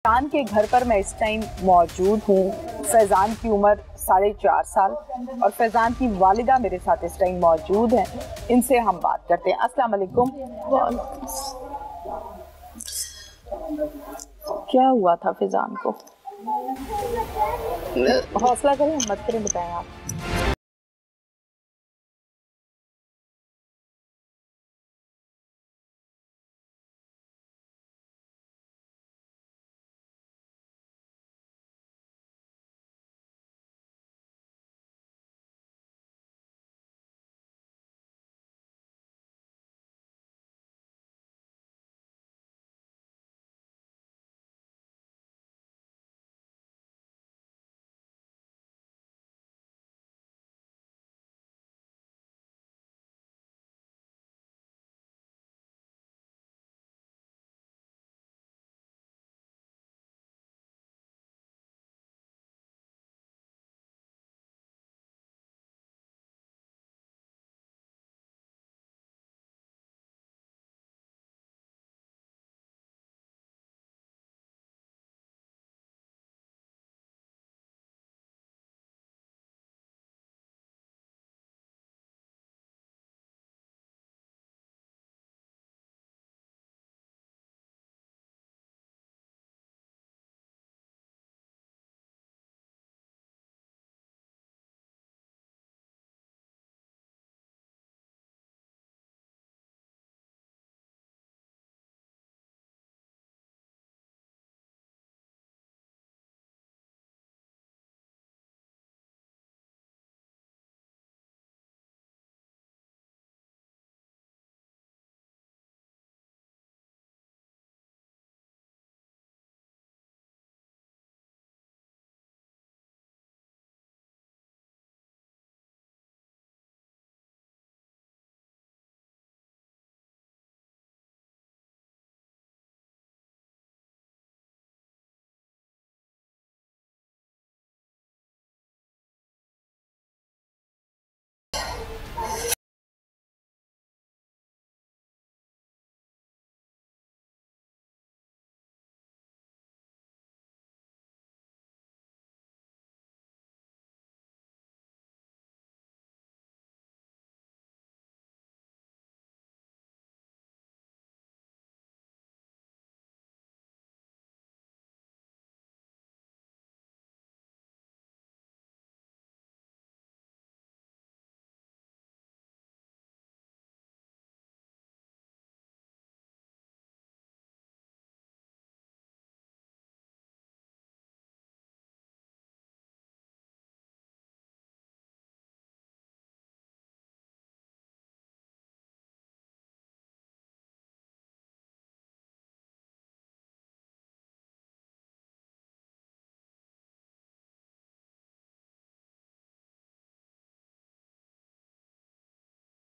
फैजान के घर पर मैं इस टाइम मौजूद हूँ। फैजान की उम्र 4.5 साल और फैजान की वालिदा मेरे साथ इस टाइम मौजूद हैं। इनसे हम बात करते हैं। अस्सलाम वालेकुम। क्या हुआ था फैजान को? हौसला करें, हिम्मत करें, बताएं आप।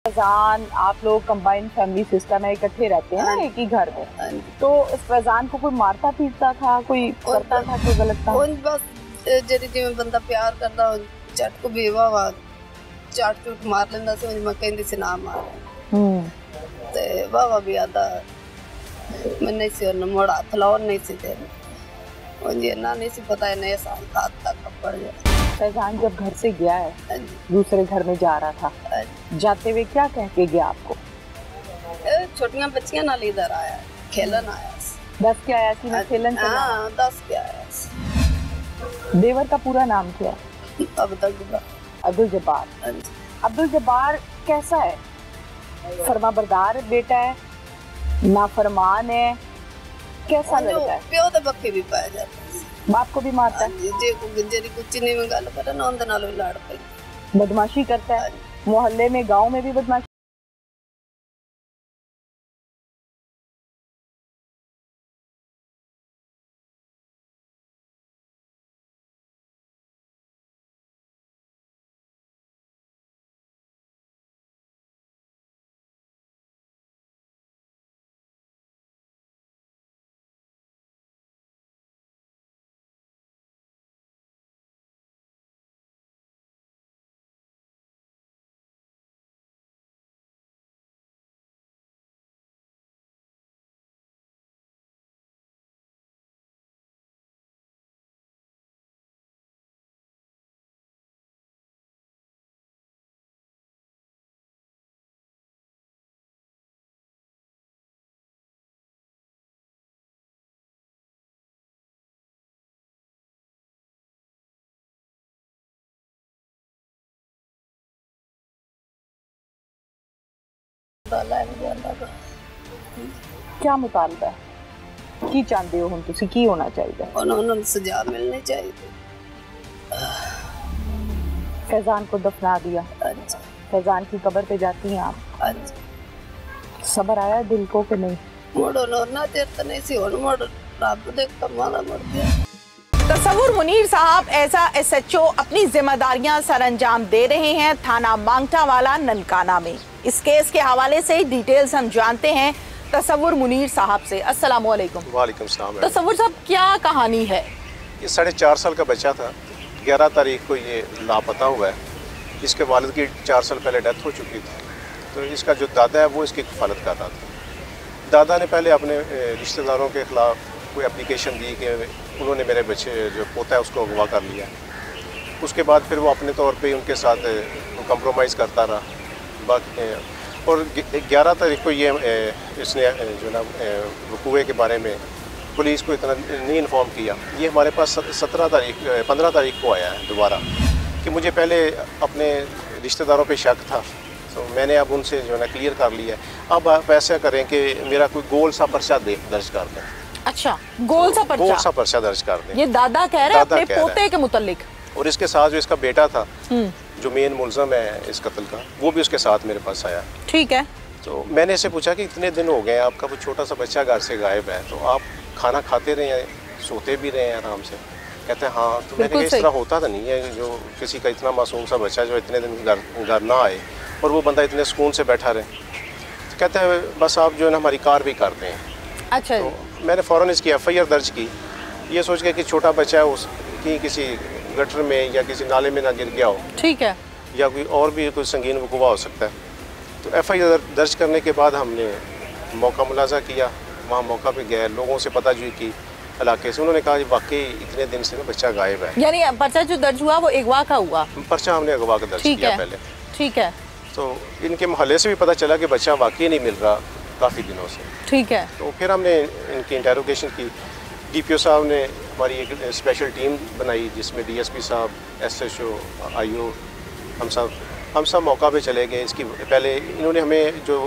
फैजान, आप लोग कंबाइंड फैमिली सिस्टम है, इकट्ठे रहते हैं एक ही घर में। तो फैजान को कोई मारता पीटता था, कोई करता था, कोई गलत था? बस जरी जिवें बंदा प्यार करदा झट को बेवा वा झट झूठ मार लेंदा सी। मैं कहंदी सी ना मार ते बाबा भी आदा मैं नहीं सी उन्हें मोड़ा हाथ लाओ नहीं सी दे मुझे ना नहीं सी पता है नए साल का तक पड़ गया। फैजान जब घर से गया है, दूसरे घर में जा रहा था, जाते हुए क्या कह के गया आपको? छोटियां बच्चियां नाल इधर आया, खेलन आया। दस के आया सी मैं खेलन चला? हाँ 10 के आया। देवर का पूरा नाम क्या है? अब्दुल जब्बार। अब्दुल जब्बार कैसा है? फरमाबरदार बेटा है, नाफरमान है, कैसा लड़का है? प्यो दे बक्के भी पाया जाता है। बाप को भी मारता है? जे को जरी कुछ नहीं में गल करे ना उनदे नाल लड़ पई। बदमाशी करता है मोहल्ले में, गांव में भी बदमाशी मुताला है मुझे अल्लाह का। क्या मुतालबा है, की चाहते हो हुण तुसी, की होना चाहिए? उन्होंने सजा मिलनी चाहिए। फैजान को दफना दिया, अच्छा फैजान की कब्र पे जाती हैं आप, अच्छा सबर आया दिल को कि नहीं? मोड़ो ना देर तो नहीं सी हुण मोड़ रब दे कमां दा मुड़ गया। तसव्वुर मुनीर साहब ऐसा SHO अपनी जिम्मेदारियां सरअंजाम दे रहे हैं थाना मांगटावाला ननकाना में। इस केस के हवाले से डिटेल्स हम जानते हैं तसव्वुर मुनीर साहब से। अस्सलाम वालेकुम। वालेकुम सलाम। तसव्वुर साहब, क्या कहानी है? ये 4.5 साल का बच्चा था, 11 तारीख को ये लापता हुआ है। इसके वालिद की 4 साल पहले डेथ हो चुकी थी, तो इसका जो दादा है वो इसकी कफालत कर रहा था। दादा ने पहले अपने रिश्तेदारों के ख़िलाफ़ कोई एप्लीकेशन दी कि उन्होंने मेरे बच्चे जो पोता है उसको अगवा कर लिया। उसके बाद फिर वो अपने तौर पे उनके साथ कंप्रोमाइज़ करता रहा। बाकी और 11 तारीख को ये इसने जो ना वकूए के बारे में पुलिस को इतना नहीं इन्फॉर्म किया। ये हमारे पास 15 तारीख को आया है दोबारा कि मुझे पहले अपने रिश्तेदारों पे शक था, तो मैंने अब उनसे जो है ना क्लियर कर लिया है। अब आप ऐसा करें कि मेरा कोई गोल सा पर्चा दर्ज कर दें। अच्छा, गोल सा पर्चा दर्ज कर दें। ये दादा कह रहे हैं अपने पोते के मुतल्लिक। और इसके साथ जो इसका बेटा था जो मेन मुलज़म है इस कत्ल का, वो भी उसके साथ मेरे पास आया। ठीक है। तो मैंने इसे पूछा कि इतने दिन हो गए आपका कोई छोटा सा बच्चा घर से गायब है, तो आप खाना खाते रहे हैं, सोते भी रहे हैं आराम से? कहते हैं हाँ। तो मैंने कहा इस तरह होता तो नहीं है जो किसी का इतना मासूम सा बच्चा जो इतने दिन घर ना आए और वो बंदा इतने सुकून से बैठा रहे। तो कहते हैं बस आप जो है ना हमारी कार भी करते हैं। अच्छा। तो मैंने फ़ौरन इसकी FIR दर्ज की, ये सोच के कि छोटा बच्चा है उसकी किसी गटर में या किसी नाले में ना गिर गया हो। ठीक है। या कोई और भी कोई संगीन वक़ूआ हो सकता है। तो FIR दर्ज करने के बाद हमने मौका मुलाजा किया, वहाँ मौका पे गए, लोगों से पता जुई की इलाके से। उन्होंने कहा वाकई इतने दिन से ना बच्चा गायब है। यानी पर्चा जो दर्ज हुआ वो अगवा का हुआ? पर्चा हमने अगवा का दर्ज किया पहले। ठीक है। तो इनके मोहल्ले से भी पता चला कि बच्चा वाकई नहीं मिल रहा काफ़ी दिनों से। ठीक है। तो फिर हमने इनकी इंटेरोगेशन की। DPO साहब ने हमारी एक स्पेशल टीम बनाई जिसमें DSP साहब, SHO, IO, हम सब मौका पे चले गए। इसकी पहले इन्होंने हमें जो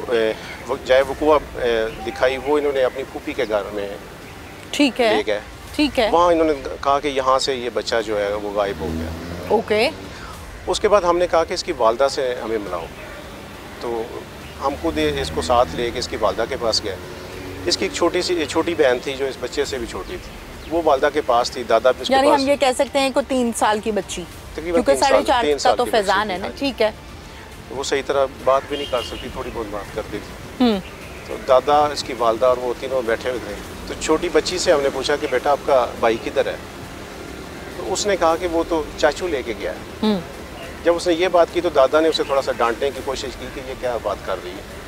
जाए वकूआ दिखाई वो इन्होंने अपनी फूफी के घर में ठीक है ले गए। ठीक है। वहाँ इन्होंने कहा कि यहाँ से ये बच्चा जो है वो गायब हो गया। ओके। उसके बाद हमने कहा कि इसकी वालदा से हमें मिलाओ, तो हम खुद इसको साथ लेके इसकी वालदा के पास गए। इसकी एक छोटी बहन थी जो इस बच्चे से भी छोटी थी, वो वालदा के पास थी। दादा भी उसके यानी पास। हम ये कह सकते हैं कि 3 साल की बच्ची, क्योंकि 4.5 का तो फैजान है ना। ठीक है। वो सही तरह बात भी नहीं कर सकती, थोड़ी बहुत बात करती थी। तो दादा, इसकी वालदा और वो तीनों बैठे हुए थे। तो छोटी बच्ची से हमने पूछा कि बेटा आपका भाई किधर है? तो उसने कहा कि वो तो चाचू लेके गया है। जब उसने ये बात की तो दादा ने उसे थोड़ा सा डांटने की कोशिश की कि ये क्या बात कर रही है।